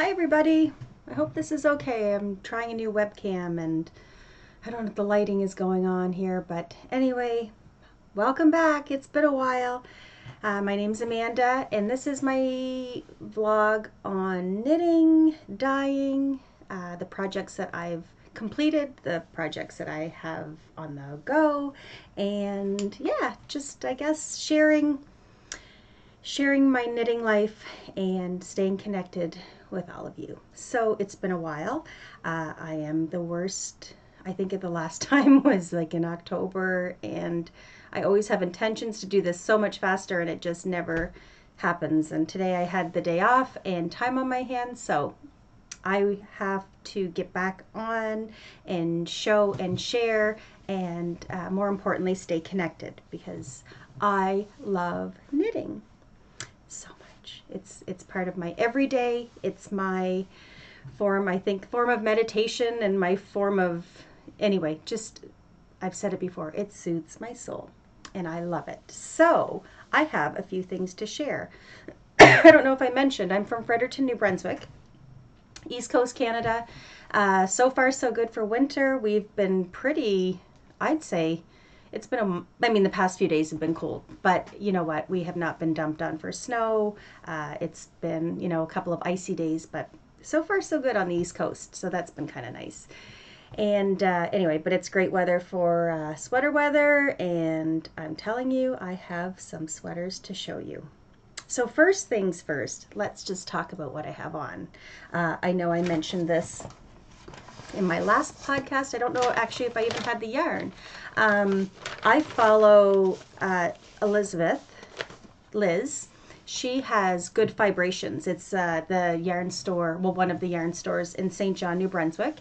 Hi everybody. I hope this is okay. I'm trying a new webcam and I don't know if the lighting is going on here, but anyway, welcome back. It's been a while. My name's Amanda and this is my vlog on knitting, dyeing, the projects that I've completed, the projects that I have on the go, and yeah, just I guess sharing my knitting life and staying connected with all of you. So it's been a while. I am the worst. I think the last time was like in October, and I always have intentions to do this so much faster and it just never happens. And today I had the day off and time on my hands, so I have to get back on and show and share and more importantly stay connected because I love knitting so much. It's part of my everyday. It's my form, I think, form of meditation and my form of, anyway, just, I've said it before, it soothes my soul and I love it. So I have a few things to share. I don't know if I mentioned, I'm from Fredericton, New Brunswick, East Coast Canada. So far so good for winter. We've been pretty, I'd say, it's been the past few days have been cold, but you know what? We have not been dumped on for snow. It's been, a couple of icy days, but so far so good on the East Coast. So that's been kind of nice. And anyway, but it's great weather for sweater weather. And I'm telling you, I have some sweaters to show you. So first things first, let's just talk about what I have on. I know I mentioned this in my last podcast. I don't know actually if I even had the yarn. I follow Liz. She has Good Vibrations. It's the yarn store, well, one of the yarn stores in St. John, New Brunswick.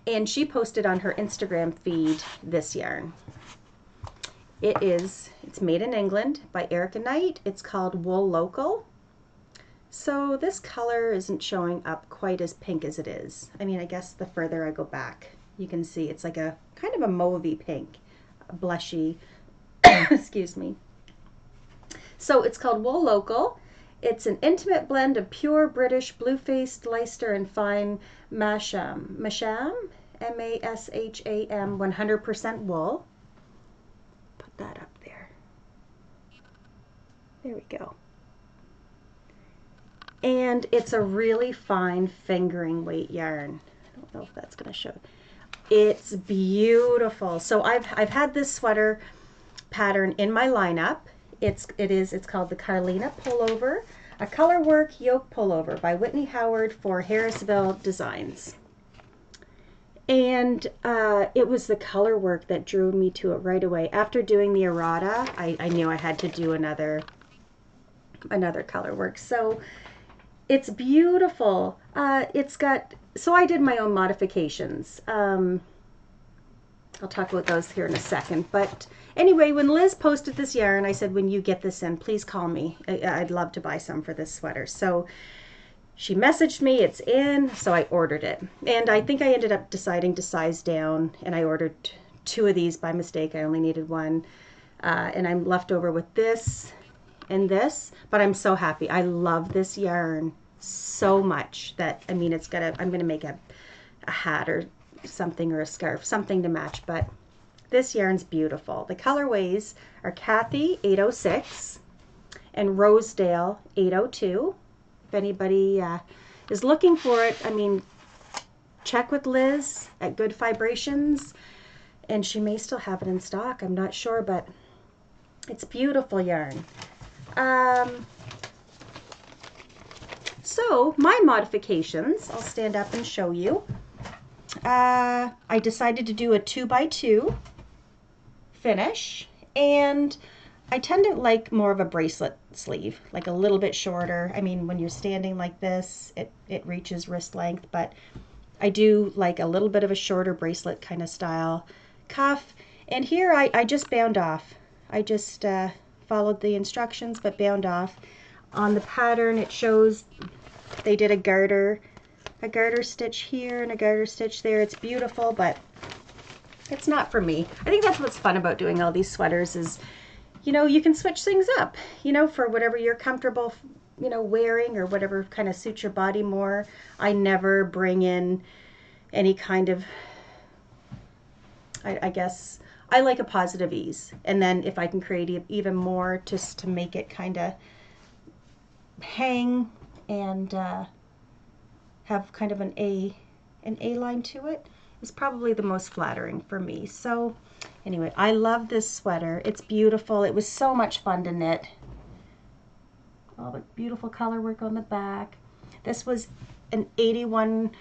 And she posted on her Instagram feed this yarn. It's made in England by Erica Knight. It's called Wool Local. So this color isn't showing up quite as pink as it is. I mean, I guess the further I go back, you can see it's like a kind of a mauvey pink, a blushy, excuse me. So it's called Wool Local. It's an intimate blend of pure British blue-faced Leicester and fine Masham, M-A-S-H-A-M, 100% wool. Put that up there. There we go. And it's a really fine fingering weight yarn. I don't know if that's going to show. It's beautiful. So I've had this sweater pattern in my lineup. It's called the Carlina Pullover, a colorwork yoke pullover by Whitney Howard for Harrisville Designs. And it was the color work that drew me to it right away. After doing the errata, I knew I had to do another color work. So it's beautiful. So I did my own modifications. I'll talk about those here in a second. But anyway, when Liz posted this yarn, I said, when you get this in, please call me. I'd love to buy some for this sweater. So she messaged me, it's in, so I ordered it. And I think I ended up deciding to size down, and I ordered 2 of these by mistake. I only needed 1. And I'm left over with this and this, but I'm so happy. I love this yarn so much that, I mean, I'm gonna make a hat or something, or a scarf, something to match, but this yarn's beautiful. The colorways are Kathy 806 and Rosedale 802. If anybody is looking for it, I mean, check with Liz at Good Vibrations, and she may still have it in stock. I'm not sure, but it's beautiful yarn. So my modifications, I'll stand up and show you. I decided to do a 2x2 finish, and I tend to like more of a bracelet sleeve, like a little bit shorter. I mean, when you're standing like this, it reaches wrist length, but I do like a little bit of a shorter bracelet kind of style cuff. And here I just bound off. I just followed the instructions but bound off. On the pattern it shows they did a garter stitch here and a garter stitch there. It's beautiful, but it's not for me. I think that's what's fun about doing all these sweaters is, you can switch things up, for whatever you're comfortable you know, wearing or whatever kind of suits your body more. I never bring in any kind of, I guess, I like a positive ease. And then if I can create even more just to make it kind of hang and have kind of an A line to it is probably the most flattering for me. So anyway, I love this sweater. It's beautiful. It was so much fun to knit. All the beautiful color work on the back. This was an 81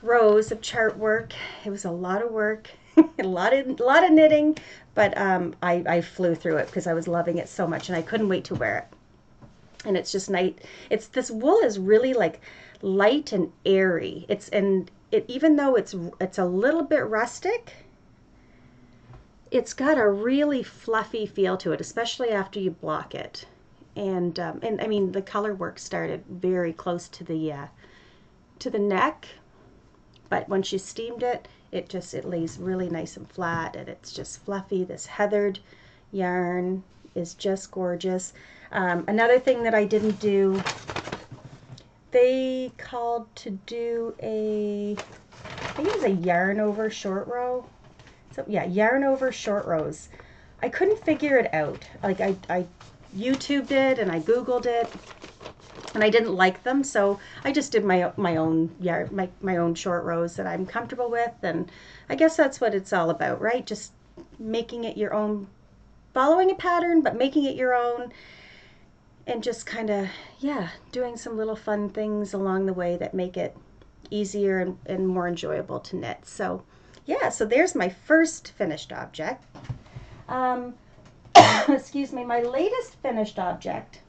rows of chart work. It was a lot of work, a lot of knitting, but I flew through it because I was loving it so much and I couldn't wait to wear it. And it's just nice. This wool is really like light and airy. Even though it's a little bit rustic, it's got a really fluffy feel to it, especially after you block it. And I mean, the color work started very close to the neck, but once you steamed it, it lays really nice and flat, and it's just fluffy. This heathered yarn is just gorgeous. Another thing that I didn't do, they called to do I think it was a yarn over short row. So yeah, yarn over short rows. I couldn't figure it out. Like I YouTubed it and I Googled it, and I didn't like them, so I just did my own my own short rows that I'm comfortable with, and I guess that's what it's all about, right? Just making it your own, following a pattern, but making it your own, and just kind of, yeah, doing some little fun things along the way that make it easier and more enjoyable to knit. So yeah, so there's my first finished object. Excuse me, my latest finished object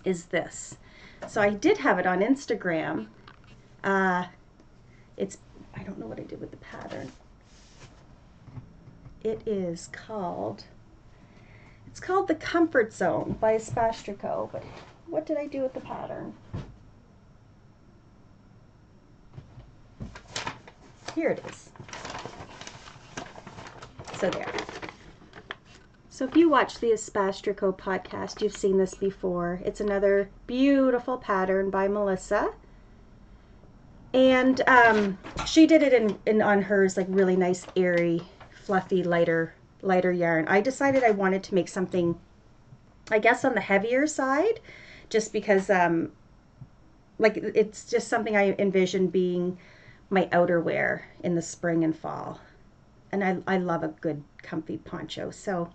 is this. So I did have it on Instagram. I don't know what I did with the pattern. It's called The Comfort Zone by Spastrico, but what did I do with the pattern? Here it is. So there. So if you watch the Spastrico podcast, you've seen this before. It's another beautiful pattern by Melissa. And she did it on hers, like really nice, airy, fluffy, lighter yarn. I decided I wanted to make something, I guess, on the heavier side, just because like it's just something I envision being my outerwear in the spring and fall. And I love a good comfy poncho. So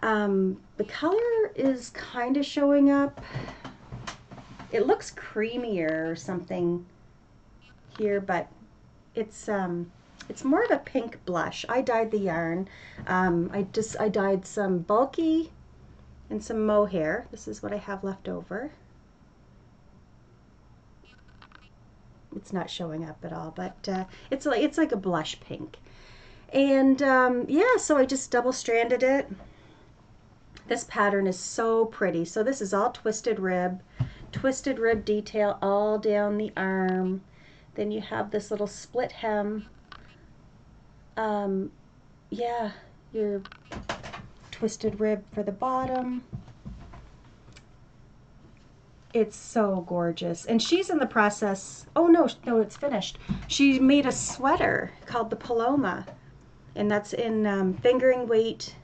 the color is kind of showing up. It looks creamier or something here, but it's more of a pink blush. I dyed the yarn. I dyed some bulky and some mohair. This is what I have left over. It's not showing up at all, but it's like a blush pink. And yeah, so I just double stranded it. This pattern is so pretty. So this is all twisted rib detail all down the arm. Then you have this little split hem. Yeah, your twisted rib for the bottom. It's so gorgeous. And she's in the process, oh no, it's finished. She made a sweater called the Paloma, and that's in fingering weight.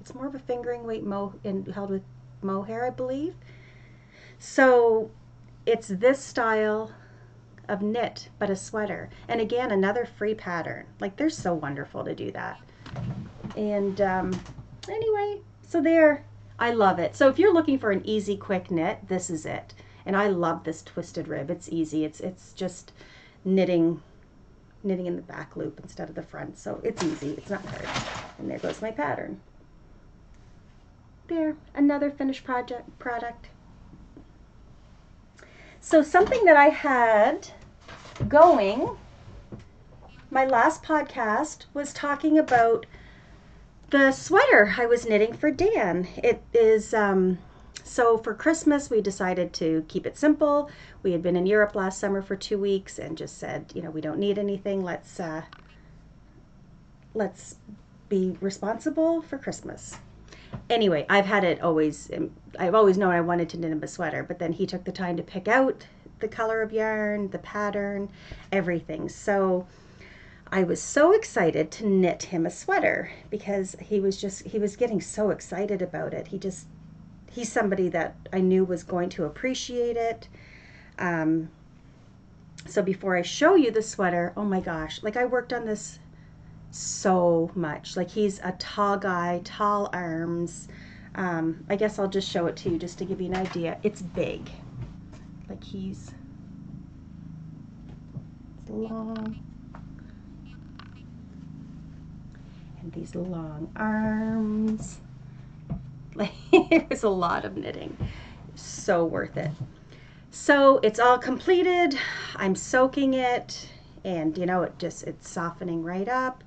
It's more of a fingering weight held with mohair, I believe. So it's this style of knit, but a sweater. And again, another free pattern. Like, they're so wonderful to do that. And anyway, so there. I love it. So if you're looking for an easy, quick knit, this is it. And I love this twisted rib. It's easy. It's just knitting in the back loop instead of the front. So it's easy. It's not hard. And there goes my pattern. There, another finished product. So something that I had going, my last podcast was talking about the sweater I was knitting for Dan. It is, so for Christmas we decided to keep it simple. We had been in Europe last summer for 2 weeks and just said, you know, we don't need anything. Let's be responsible for Christmas. Anyway, I've always known I wanted to knit him a sweater, but then he took the time to pick out the color of yarn, the pattern, everything. So I was so excited to knit him a sweater because he was getting so excited about it. He's somebody that I knew was going to appreciate it. So before I show you the sweater, oh my gosh, like I worked on this so much. Like he's a tall guy, tall arms. I guess I'll just show it to you just to give you an idea. It's big. Like he's long. And these long arms. Like it was a lot of knitting. So worth it. So it's all completed. I'm soaking it, and you know, it's softening right up.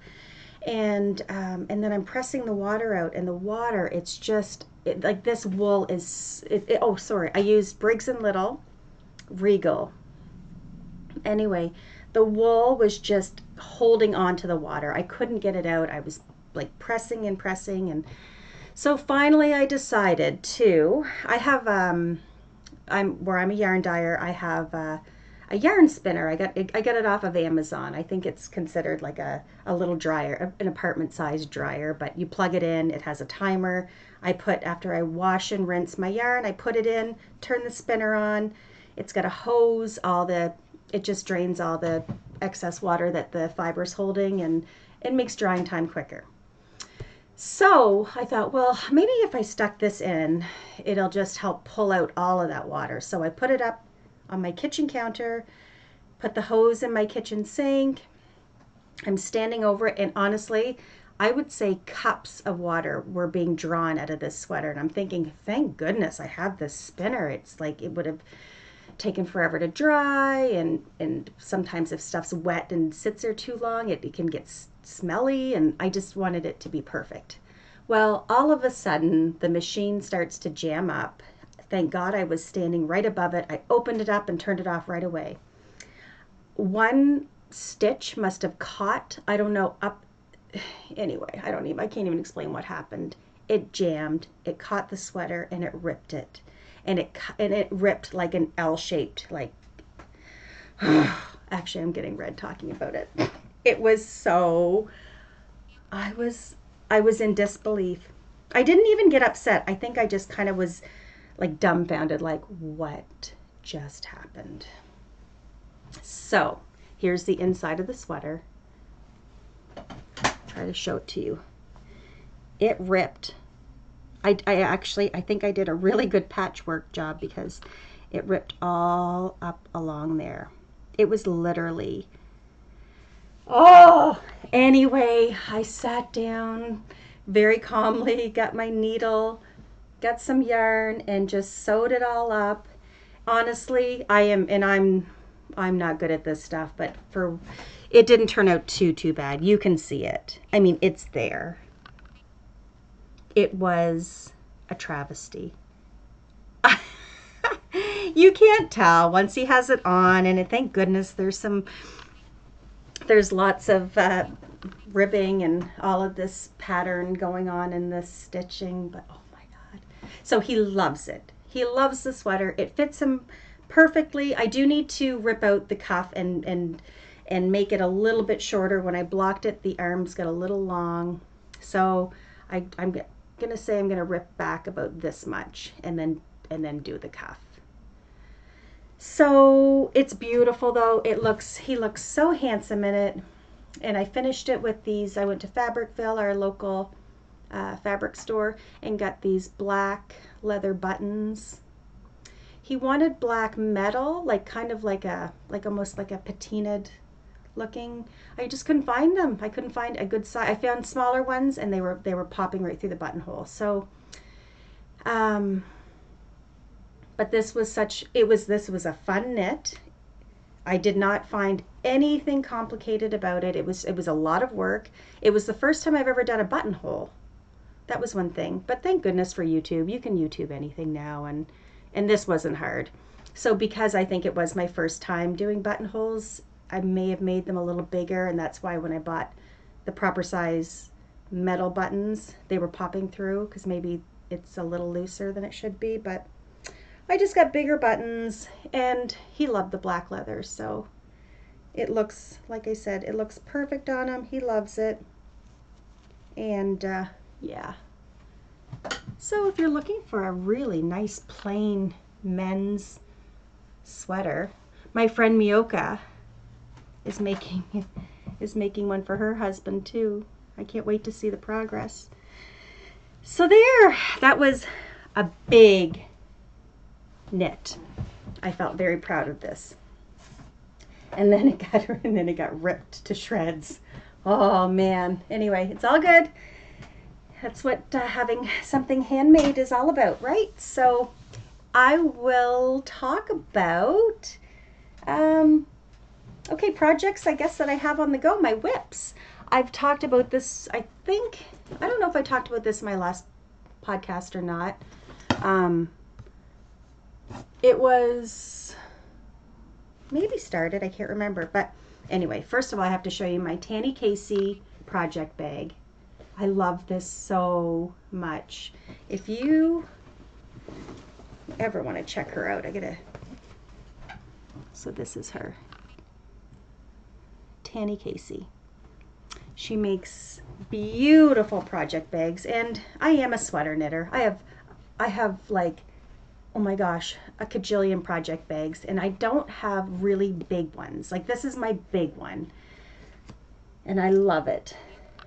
And then I'm pressing the water out, and the water, it's just like this wool is oh sorry, I used Briggs and Little Regal. Anyway, the wool was just holding on to the water. I couldn't get it out. I was like pressing and pressing, and so finally I decided to, I have I'm a yarn dyer. I have a yarn spinner. I got it off of Amazon. I think it's considered like a little dryer, an apartment sized dryer, but you plug it in, it has a timer. After I wash and rinse my yarn, I put it in, turn the spinner on. It's got a hose, it just drains all the excess water that the fiber's holding, and it makes drying time quicker. So I thought, well, maybe if I stuck this in, it'll just help pull out all of that water. So I put it up on my kitchen counter, put the hose in my kitchen sink. I'm standing over it, and honestly, I would say cups of water were being drawn out of this sweater. And I'm thinking, thank goodness I have this spinner. It's like it would have taken forever to dry, and sometimes if stuff's wet and sits there too long, it can get smelly, and I just wanted it to be perfect. Well, all of a sudden the machine starts to jam up. Thank God I was standing right above it. I opened it up and turned it off right away. One stitch must have caught, I don't know, up anyway, I can't even explain what happened. It jammed, it caught the sweater, and it ripped it. And it ripped like an L-shaped, like actually I'm getting red talking about it. It was so, I was in disbelief. I didn't even get upset. I think I just kind of was like dumbfounded, like what just happened. So here's the inside of the sweater. Try to show it to you. It ripped. I think I did a really good patchwork job because it ripped all up along there. It was literally, oh, anyway, I sat down very calmly, got my needle, got some yarn, and just sewed it all up. Honestly, I'm not good at this stuff, but it didn't turn out too bad. You can see it. I mean, it's there. It was a travesty. You can't tell once he has it on, and thank goodness there's lots of ribbing and all of this pattern going on in this stitching, but oh my God. So he loves it. He loves the sweater. It fits him perfectly. I do need to rip out the cuff and make it a little bit shorter. When I blocked it, the arms got a little long. So I'm gonna say I'm gonna rip back about this much and then do the cuff. So it's beautiful though. He looks so handsome in it. And I finished it with these. I went to Fabricville, our local fabric store, and got these black leather buttons. He wanted black metal, like kind of like almost like a patinaed looking. I just couldn't find them. I couldn't find a good size. I found smaller ones, and they were popping right through the buttonhole. So, but this was a fun knit. I did not find anything complicated about it. It was a lot of work. It was the first time I've ever done a buttonhole. That was one thing. But thank goodness for YouTube. You can YouTube anything now, and this wasn't hard. So because I think it was my first time doing buttonholes, I may have made them a little bigger, and that's why when I bought the proper size metal buttons, they were popping through, because maybe it's a little looser than it should be, but I just got bigger buttons, and he loved the black leather, so it looks, like I said, it looks perfect on him. He loves it. And yeah. So if you're looking for a really nice plain men's sweater, my friend Miyoka is making one for her husband too. I can't wait to see the progress. So there, that was a big knit. I felt very proud of this. And then it got ripped to shreds. Oh man. Anyway, it's all good. That's what having something handmade is all about, right? So I will talk about okay, projects I guess that I have on the go, my whips. I've talked about this, I don't know if I talked about this in my last podcast or not. It was maybe started, I can't remember, but anyway, first of all, I have to show you my Tanny Casey project bag. I love this so much. If you ever want to check her out, so this is her, Tanny Casey. She makes beautiful project bags, and I am a sweater knitter. I have like, oh my gosh, a cajillion project bags, and I don't have really big ones. Like this is my big one, and I love it.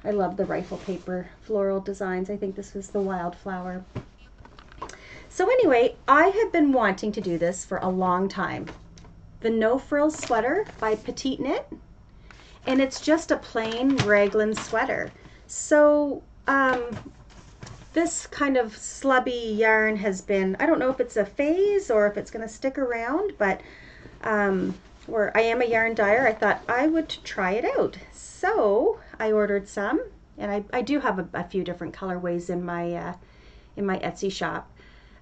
I love the rifle paper floral designs. I think this was the wildflower. So anyway, I have been wanting to do this for a long time. The No Frills sweater by Petite Knit, and it's just a plain raglan sweater. So this kind of slubby yarn has been, I don't know if it's a phase or if it's going to stick around, but where I am a yarn dyer, I thought I would try it out. So I ordered some, and I do have a few different colorways in my Etsy shop.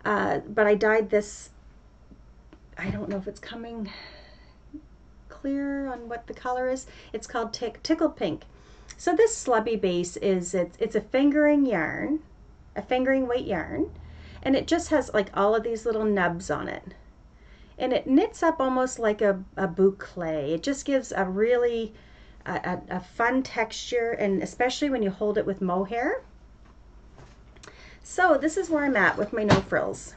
But I dyed this, I don't know if it's coming clear on what the color is. It's called Tickle Pink. So this slubby base is, it's a fingering yarn, a fingering weight yarn, and it just has like all of these little nubs on it. And it knits up almost like a boucle. It just gives a really a fun texture, and especially when you hold it with mohair. So this is where I'm at with my No Frills.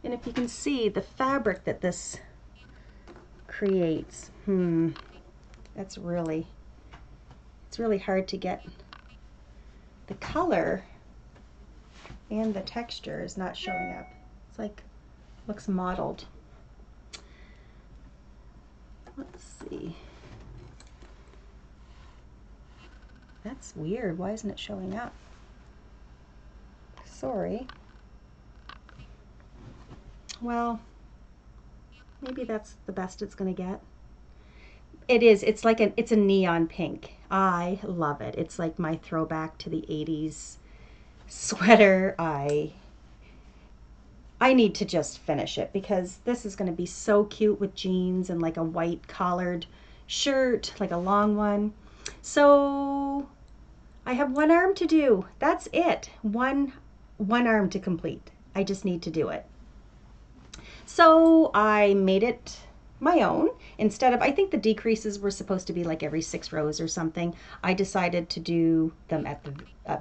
And if you can see the fabric that this creates, it's really hard to get. The color and the texture is not showing up. It's like, looks mottled. Let's see. That's weird. Why isn't it showing up? Sorry. Well, maybe that's the best it's going to get. It is. It's like it's a neon pink. I love it. It's like my throwback to the 80s sweater. I need to just finish it because this is going to be so cute with jeans and like a white collared shirt, like a long one. So I have one arm to do. That's it. One arm to complete. I just need to do it. So I made it my own. Instead of, I think the decreases were supposed to be like every 6 rows or something. I decided to do them at the,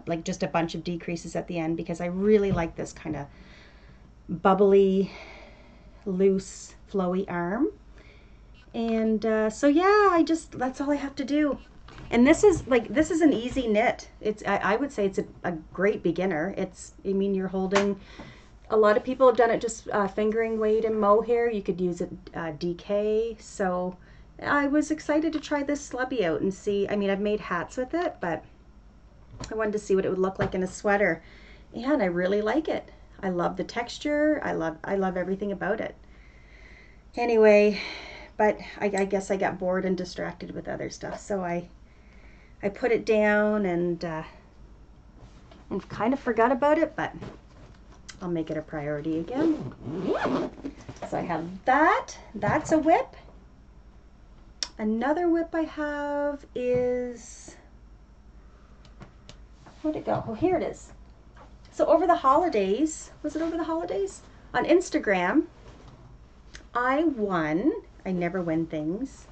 like just a bunch of decreases at the end because I really like this kind of bubbly, loose, flowy arm. And so yeah, that's all I have to do. And this is an easy knit. I would say it's a great beginner. I mean, you're holding, a lot of people have done it just fingering weight and mohair. You could use it DK. So I was excited to try this slubby out and see. I mean, I've made hats with it, but I wanted to see what it would look like in a sweater. And I really like it. I love the texture. I love everything about it. Anyway, but I guess I got bored and distracted with other stuff. So I put it down and kind of forgot about it, but I'll make it a priority again. So I have that. That's a whip. Another whip I have is, Where'd it go? Oh, here it is. So over the holidays, was it over the holidays? On Instagram, I won. I never win things.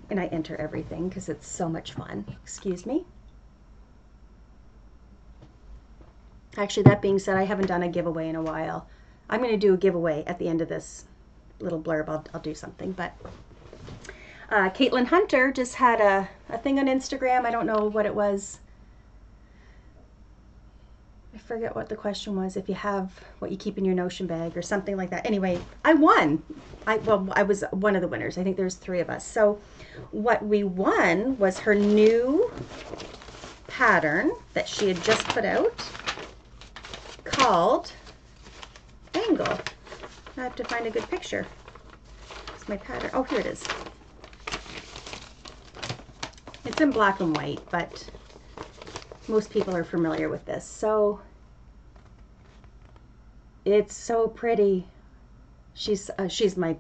And I enter everything because it's so much fun. Excuse me. Actually, that being said, I haven't done a giveaway in a while. I'm going to do a giveaway at the end of this little blurb. I'll do something. But Caitlin Hunter just had a thing on Instagram. I don't know what it was. I forget what the question was, if you have what you keep in your Notion bag or something like that. Anyway, I won. I was one of the winners. I think there's 3 of us. So what we won was her new pattern that she had just put out called Angle. I have to find a good picture. It's my pattern. Oh, here it is. It's in black and white, but most people are familiar with this. So it's so pretty. She's my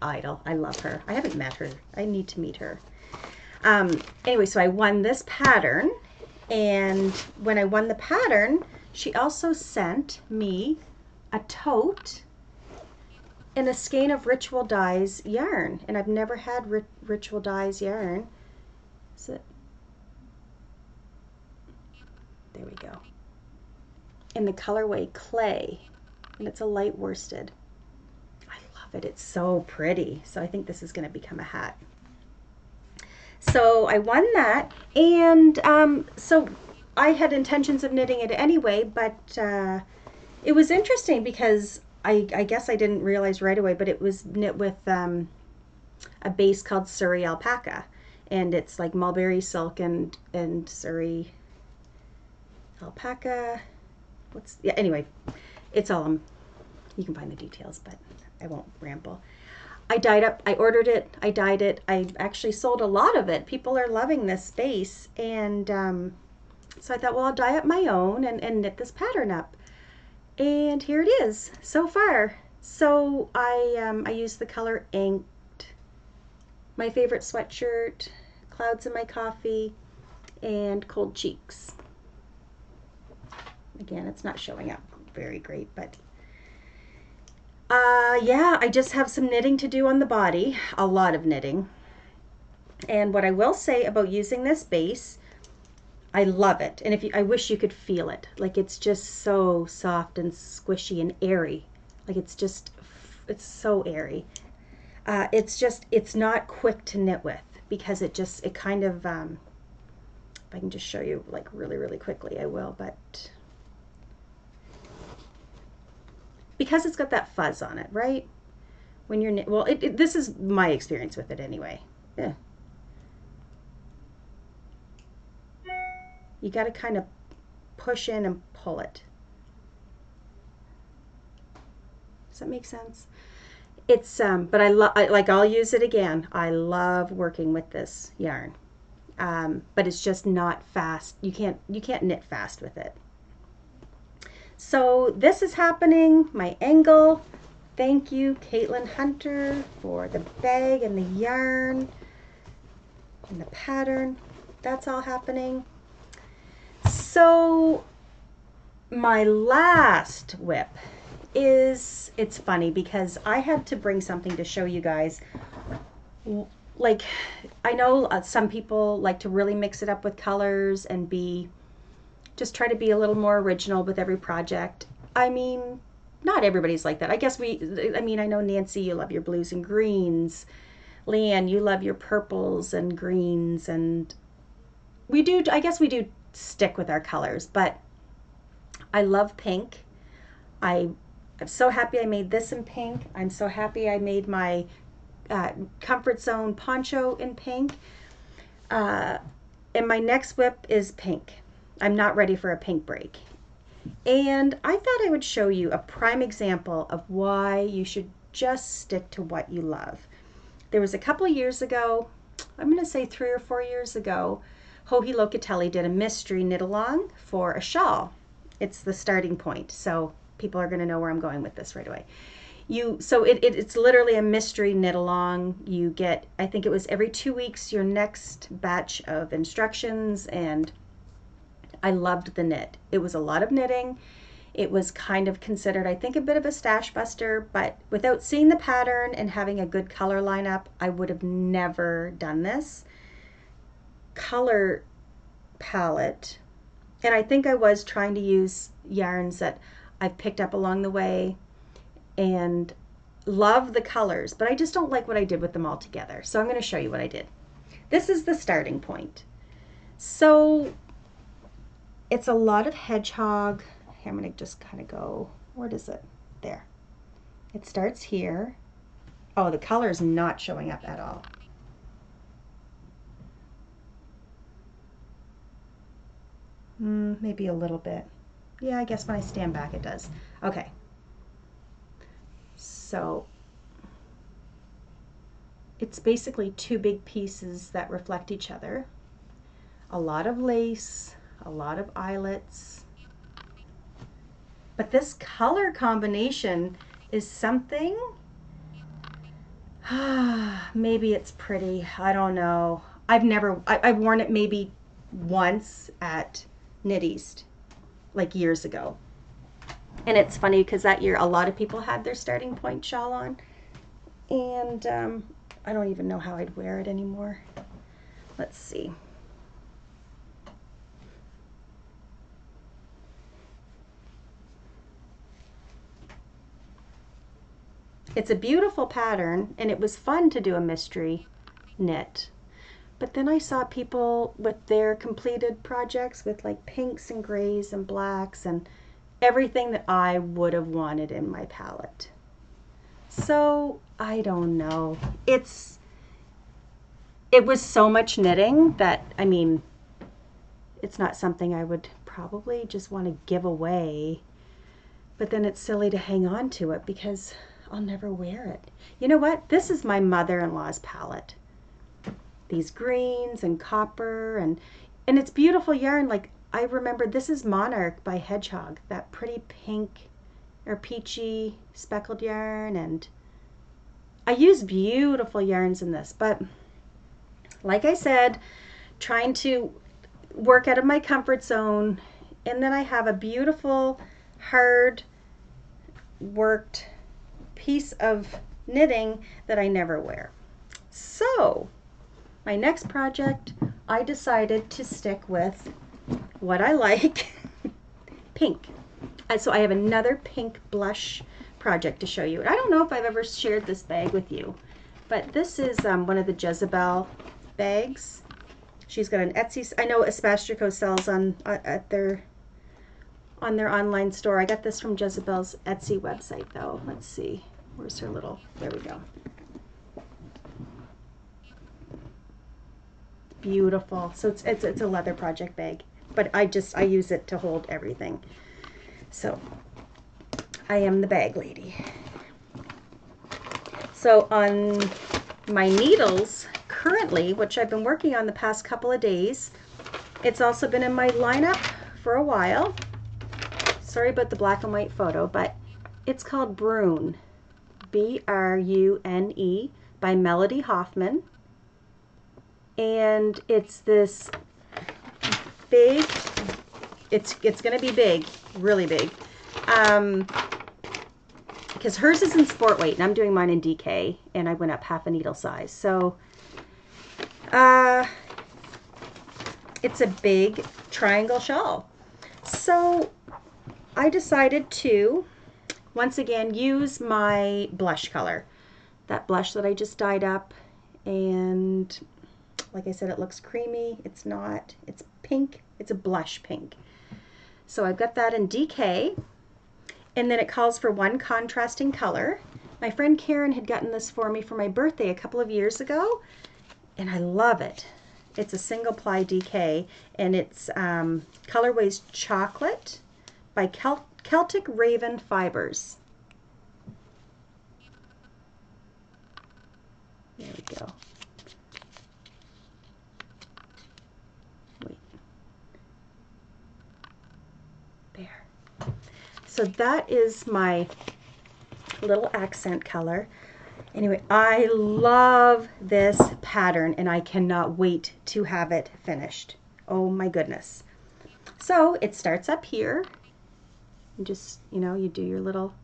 idol. I love her. I haven't met her. I need to meet her. Anyway, so I won this pattern, and when I won the pattern, she also sent me a tote and a skein of Ritual Dyes yarn, and I've never had Ritual Dyes yarn. Is it? There we go. In the colorway Clay, and it's a light worsted. I love it. It's so pretty. So I think this is going to become a hat. So I won that, and so I had intentions of knitting it anyway, but it was interesting because I guess I didn't realize right away, but it was knit with a base called Surrey alpaca, and it's like mulberry silk and Surrey alpaca. Yeah, anyway, it's all, you can find the details, but I won't ramble. I dyed up, I ordered it, I dyed it, I actually sold a lot of it. People are loving this base, and so I thought, well, I'll dye up my own and knit this pattern up. And here it is so far. So I used the color Inked, my favorite sweatshirt, Clouds in My Coffee, and Cold Cheeks. Again, it's not showing up very great, but yeah, I just have some knitting to do on the body, a lot of knitting. And what I will say about using this base, I love it. And I wish you could feel it. Like, it's just so soft and squishy and airy. Like, it's so airy. It's not quick to knit with, because it kind of, if I can just show you like really, really quickly, I will, but because it's got that fuzz on it, right? When you're knit, well, this is my experience with it anyway. Yeah. You got to kind of push in and pull it. Does that make sense? It's but I'll use it again. I love working with this yarn, but it's just not fast. You can't knit fast with it. So this is happening. My angle. Thank you, Caitlin Hunter, for the bag and the yarn and the pattern. That's all happening. So my last whip is, it's funny because I had to bring something to show you guys. Like, I know some people like to really mix it up with colors and just try to be a little more original with every project. I mean, not everybody's like that. I guess I know Nancy, you love your blues and greens. Leanne, you love your purples and greens, and I guess we do stick with our colors, but I love pink. I'm so happy I made this in pink. I'm so happy I made my Comfort Zone poncho in pink. And my next whip is pink. I'm not ready for a pink break. And I thought I would show you a prime example of why you should just stick to what you love. There was a couple years ago, I'm going to say 3 or 4 years ago, Joji Locatelli did a mystery knit along for a shawl. It's the starting point, so people are going to know where I'm going with this right away. It's literally a mystery knit along. You get, I think it was every 2 weeks, your next batch of instructions, and I loved the knit. It was a lot of knitting. It was kind of considered, I think, a bit of a stash buster, but without seeing the pattern and having a good color lineup, I would have never done this. Color palette, and I think I was trying to use yarns that I've picked up along the way and love the colors, but I just don't like what I did with them all together. So I'm going to show you what I did. This is the starting point. So it's a lot of hedgehog. Here, I'm going to just kind of go, where does it? There. It starts here. Oh, the color is not showing up at all. Maybe a little bit. Yeah, I guess when I stand back it does. Okay. So it's basically two big pieces that reflect each other. A lot of lace, a lot of eyelets. But this color combination is something. Maybe it's pretty. I don't know. I've worn it maybe once at Knit East, like years ago. And it's funny because that year a lot of people had their starting point shawl on. And I don't even know how I'd wear it anymore. Let's see. It's a beautiful pattern, and it was fun to do a mystery knit. But then I saw people with their completed projects with like pinks and grays and blacks and everything that I would have wanted in my palette. So I don't know. It was so much knitting that, I mean, it's not something I would probably just want to give away. But then it's silly to hang on to it because I'll never wear it. You know what? This is my mother-in-law's palette. These greens and copper and it's beautiful yarn. Like, I remember this is Monarch by Hedgehog, that pretty pink or peachy speckled yarn, and I use beautiful yarns in this, but like I said, trying to work out of my comfort zone. And then I have a beautiful hard worked piece of knitting that I never wear. So my next project, I decided to stick with what I like, pink. So I have another pink blush project to show you. I don't know if I've ever shared this bag with you, but this is one of the Jezebel bags. She's got an Etsy. I know Espastrico sells on their online store. I got this from Jezebel's Etsy website though. Let's see. Where's her little? There we go. Beautiful. So it's a leather project bag, but I use it to hold everything. So I am the bag lady. So on my needles currently, which I've been working on the past couple of days, it's also been in my lineup for a while. Sorry about the black and white photo, but it's called Brune, B-R-U-N-E, by Melody Hoffman. And it's this big, it's going to be big, really big, because hers is in sport weight and I'm doing mine in DK, and I went up half a needle size. So it's a big triangle shawl. So I decided to once again use my blush color, that blush that I just dyed up, and like I said, it looks creamy. It's not. It's pink. It's a blush pink. So I've got that in DK. And then it calls for one contrasting color. My friend Karen had gotten this for me for my birthday a couple of years ago, and I love it. It's a single ply DK, and it's colorways Chocolate by Celtic Raven Fibers. There we go. So that is my little accent color. Anyway, I love this pattern and I cannot wait to have it finished. Oh my goodness. So it starts up here. And just, you know, you do your little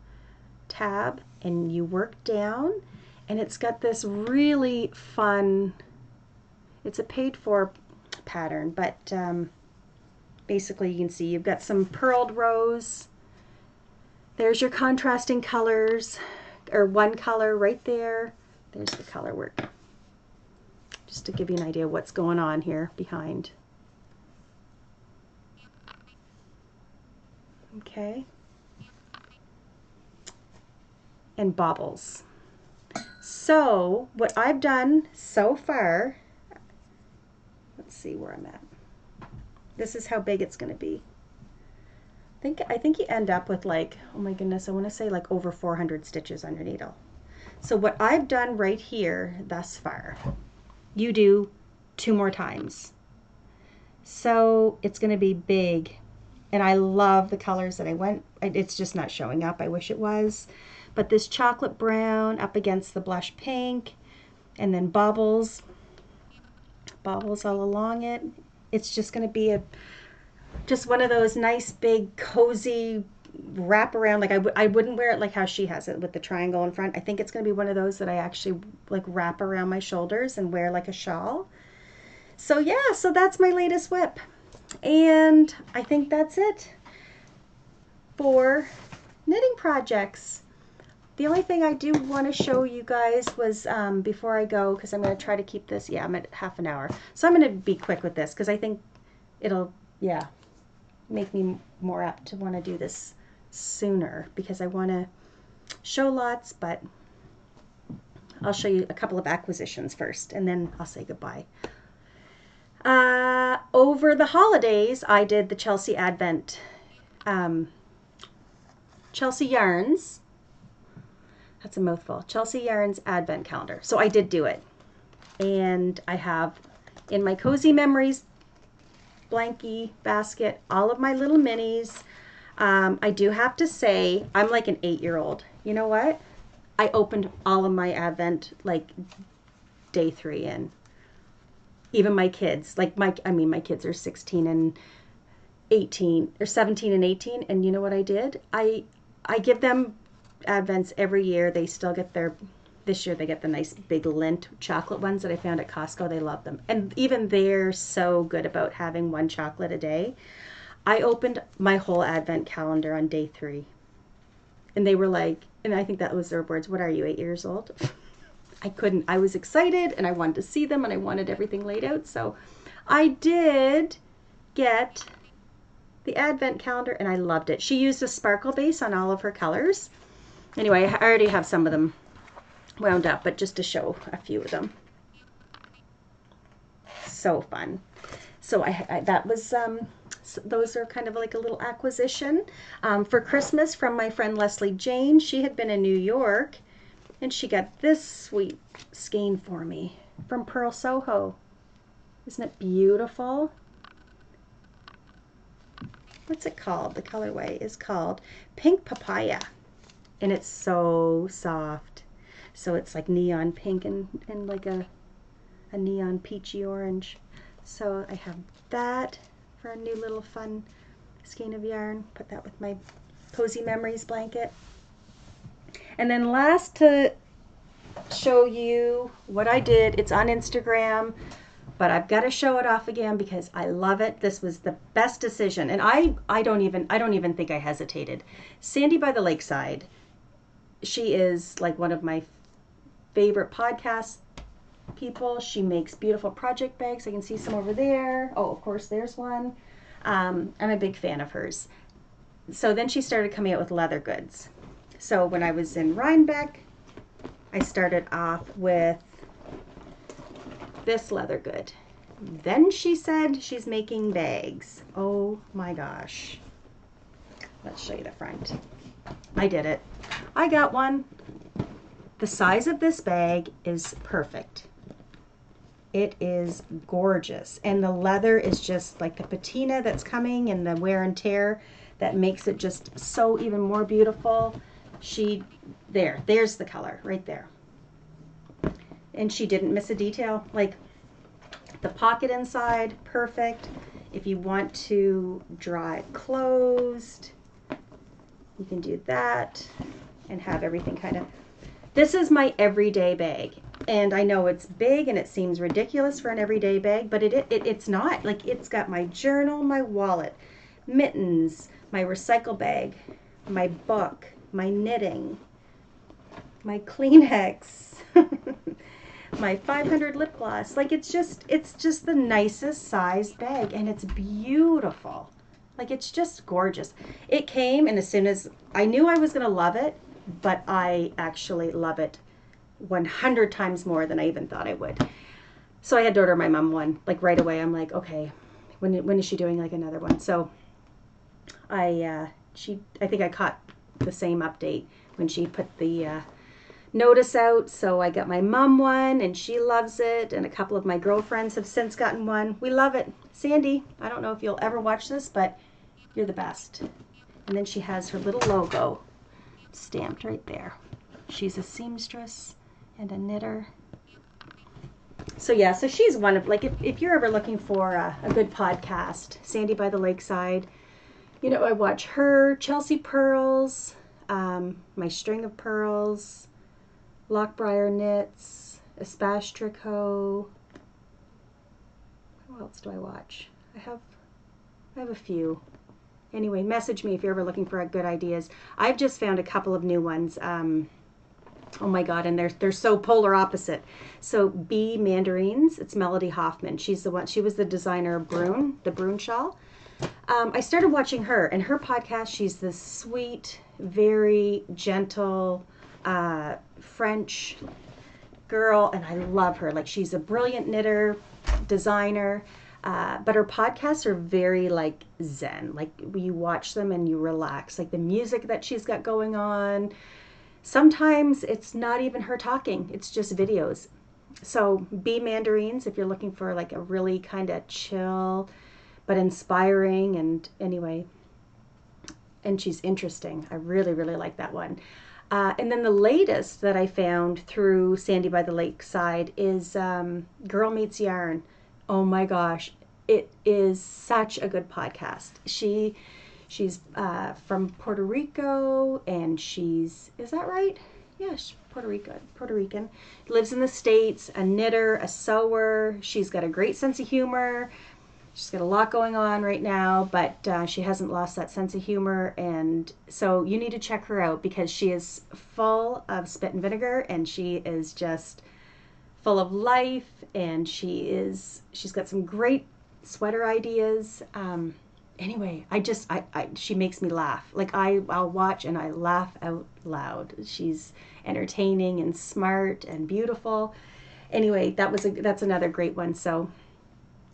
tab and you work down, and it's got this really fun, it's a paid for pattern, but basically you can see you've got some purled rows. There's your contrasting colors, or one color right there. There's the color work. Just to give you an idea of what's going on here behind. Okay. And baubles. So what I've done so far, let's see where I'm at. This is how big it's going to be. I think you end up with like, oh my goodness, I want to say like over 400 stitches on your needle. So what I've done right here thus far, you do 2 more times. So it's going to be big. And I love the colors that I went, it's just not showing up. I wish it was. But this chocolate brown up against the blush pink, and then bubbles all along it. It's just going to be just one of those nice big cozy wrap around. Like I wouldn't wear it like how she has it with the triangle in front. I think it's going to be one of those that I actually like wrap around my shoulders and wear like a shawl. So yeah, so that's my latest whip. And I think that's it for knitting projects. The only thing I do want to show you guys was before I go, because I'm going to try to keep this, yeah, I'm at half an hour. So I'm going to be quick with this because I think it'll, yeah, make me more apt to want to do this sooner, because I want to show lots, but I'll show you a couple of acquisitions first and then I'll say goodbye. Over the holidays, I did the Chelsea Advent, Chelsea Yarns. That's a mouthful. Chelsea Yarns Advent Calendar. So I did do it. And I have in my Cozy Memories blankie basket all of my little minis. I do have to say, I'm like an 8-year-old. You know what? I opened all of my Advent like day 3 in. Even my kids, like my kids are 16 and 18, or 17 and 18. And you know what I did? I give them Advents every year. They still get this year they get the nice big Lindt chocolate ones that I found at Costco. They love them. And even they're so good about having 1 chocolate a day. I opened my whole Advent calendar on day 3. And they were like, and I think that was their words, what are you, 8 years old? I couldn't. I was excited and I wanted to see them and I wanted everything laid out. So I did get the Advent calendar and I loved it. She used a sparkle base on all of her colors. Anyway, I already have some of them wound up, but just to show a few of them. So fun. So that was, those are kind of like a little acquisition. For Christmas from my friend Leslie Jane. She had been in New York and she got this sweet skein for me from Pearl Soho. Isn't it beautiful? What's it called? The colorway is called Pink Papaya. And it's so soft. So it's like neon pink and like a neon peachy orange. So I have that for a new little fun skein of yarn. Put that with my Cozy Memories blanket. And then last, to show you what I did, it's on Instagram, but I've got to show it off again because I love it. This was the best decision. And I don't even think I hesitated. Sandy by the Lakeside. She is like one of my favorite podcast people. She makes beautiful project bags. I can see some over there. Oh, of course, there's one. I'm a big fan of hers. So then she started coming out with leather goods. So when I was in Rhinebeck, I started off with this leather good. Then she said she's making bags. Oh my gosh. Let's show you the front. I did it. I got one. The size of this bag is perfect. It is gorgeous. And the leather is just like the patina that's coming and the wear and tear that makes it just so even more beautiful. There's the color right there. And she didn't miss a detail. Like the pocket inside, perfect. If you want to draw it closed, you can do that and have everything kind of... This is my everyday bag. And I know it's big and it seems ridiculous for an everyday bag, but it's not. Like, it's got my journal, my wallet, mittens, my recycle bag, my book, my knitting, my Kleenex, my 500 lip gloss. Like, it's just the nicest sized bag, and it's beautiful. Like, it's just gorgeous. It came, and as soon as I knew I was going to love it, but I actually love it 100 times more than I even thought I would. So I had to order my mom one, like, right away. I'm like, okay, when is she doing, like, another one? So I think I caught the same update when she put the notice out. So I got my mom one, and she loves it, and a couple of my girlfriends have since gotten one. We love it. Sandy, I don't know if you'll ever watch this, but you're the best. And then she has her little logo stamped right there. She's a seamstress and a knitter. So yeah, so she's one of, like, if you're ever looking for a good podcast, Sandy by the Lakeside, you know, I watch her, Chelsea Pearls, My String of Pearls, Lockbriar Knits, Espache Tricot. What else do I watch? I have a few. Anyway, message me if you're ever looking for good ideas. I've just found a couple of new ones. Oh my God, and they're so polar opposite. So Bee Mandarines, it's Melody Hoffman. She's the one. She was the designer of Brune, the Brune shawl. I started watching her, and her podcast. She's this sweet, very gentle French girl, and I love her. Like, she's a brilliant knitter, designer. But her podcasts are very, like, zen. Like, you watch them and you relax. Like, the music that she's got going on. Sometimes it's not even her talking. It's just videos. So Bee Mandarines, if you're looking for, like, a really kind of chill but inspiring, and anyway, and she's interesting. I really, really like that one. And then the latest that I found through Sandy by the Lakeside is Girl Meets Yarn. Oh my gosh, it is such a good podcast. She's from Puerto Rico, and is that right? Yeah, she's Puerto Rican. Lives in the States, a knitter, a sewer. She's got a great sense of humor. She's got a lot going on right now, but she hasn't lost that sense of humor. And so you need to check her out, because she is full of spit and vinegar, and she is just full of life, and she's got some great sweater ideas. Anyway, she makes me laugh. Like, I'll watch and I laugh out loud. She's entertaining and smart and beautiful. Anyway, that's another great one. So,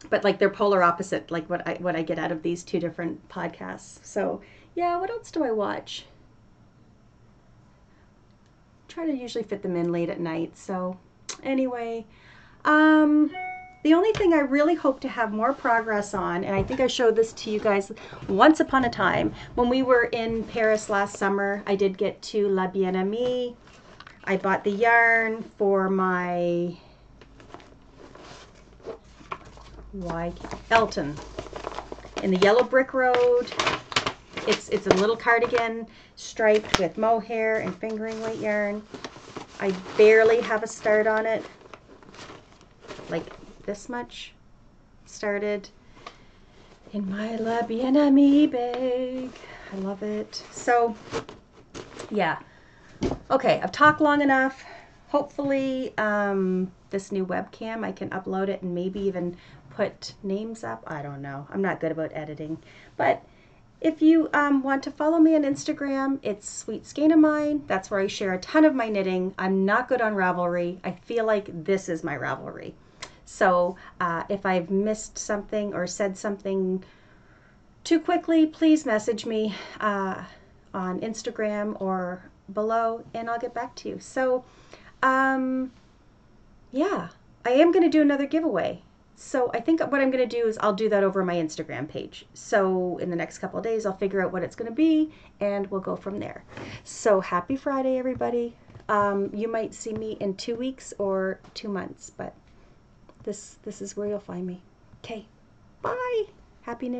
but, like, they're polar opposite, like what I get out of these two different podcasts. So yeah, what else do I watch? Try to usually fit them in late at night. So anyway, the only thing I really hope to have more progress on, and I think I showed this to you guys once upon a time, when we were in Paris last summer, I did get to La Bien-Aimée. I bought the yarn for my Elton in the yellow brick road. It's a little cardigan striped with mohair and fingering weight yarn. I barely have a start on it, like this much started in my La Bien-Aimée bag. I love it. So yeah, okay, I've talked long enough. Hopefully this new webcam, I can upload it and maybe even put names up. I don't know. I'm not good about editing. But if you want to follow me on Instagram, it's Sweet Skein of Mine. That's where I share a ton of my knitting. I'm not good on Ravelry. I feel like this is my Ravelry. So if I've missed something or said something too quickly, please message me on Instagram or below, and I'll get back to you. So yeah, I am going to do another giveaway. So I think what I'm going to do is I'll do that over my Instagram page. So in the next couple of days, I'll figure out what it's going to be, and we'll go from there. So happy Friday, everybody. You might see me in 2 weeks or 2 months, but this is where you'll find me. Okay, bye. Happy knitting.